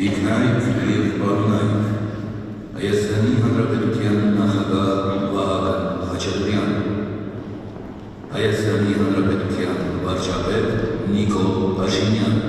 Տիկնայք և պարունայք, Հայաստանի Հանրապետության նախագահ Վահագն Խաչատուրյան, Հայաստանի Հանրապետության վարչապետ Նիկոլ Փաշինյան,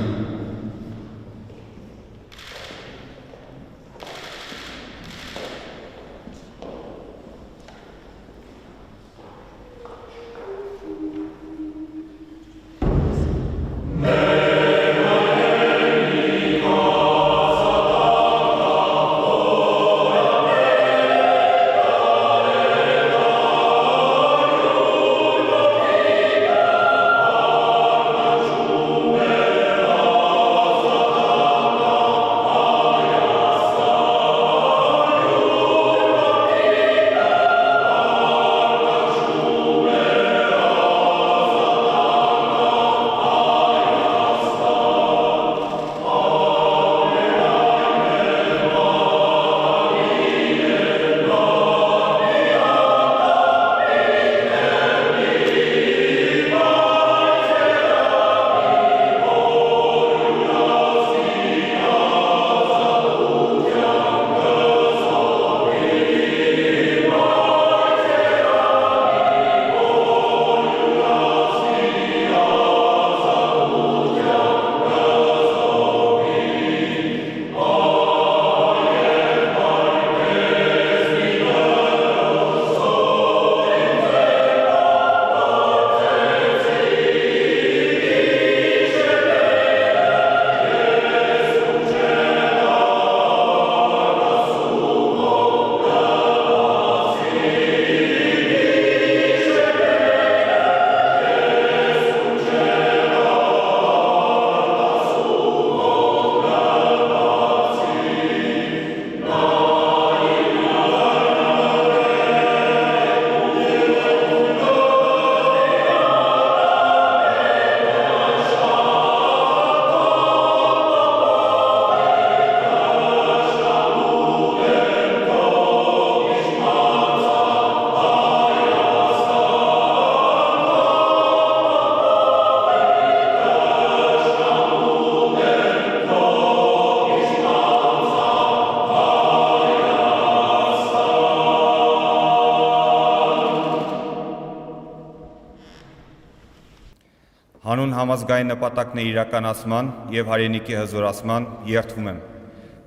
Հանուն համազգային նպատակների իրականացման և հայրենիքի հզորացման երդվում եմ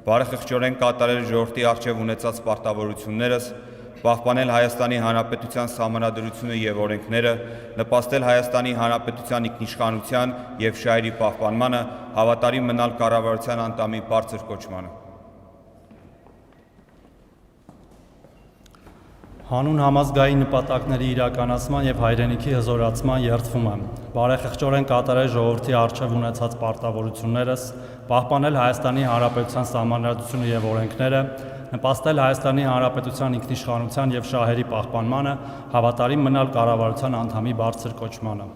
բարեխղճորեն կատարել ժողովրդի առջև ունեցած պարտավորություններս, պահպանել Հայաստանի Հանրապետության սահմանադրությունը և օրենքները, նպաստել Հայաստանի Հանրապետության ինքնիշխանության և շահերի պահպանմանը, հավատարիմ մնալ կառավարության անդամի բարձր կոչմանը։ Հանուն համազգային նպատակների իրականացման և հայրենիքի հզորացման երդվում եմ բարեխղճորեն կատարել ժողովրդի առջև ունեցած պարտավորություններս, պահպանել Հայաստանի Հանրապետության սահմանադրությունը և օրենքները, նպաստել Հայաստանի Հանրապետության ինքնիշխանության և շահերի պահպանմանը, հավատարիմ մնալ կառավարության անդամի բարձր կոչմանը։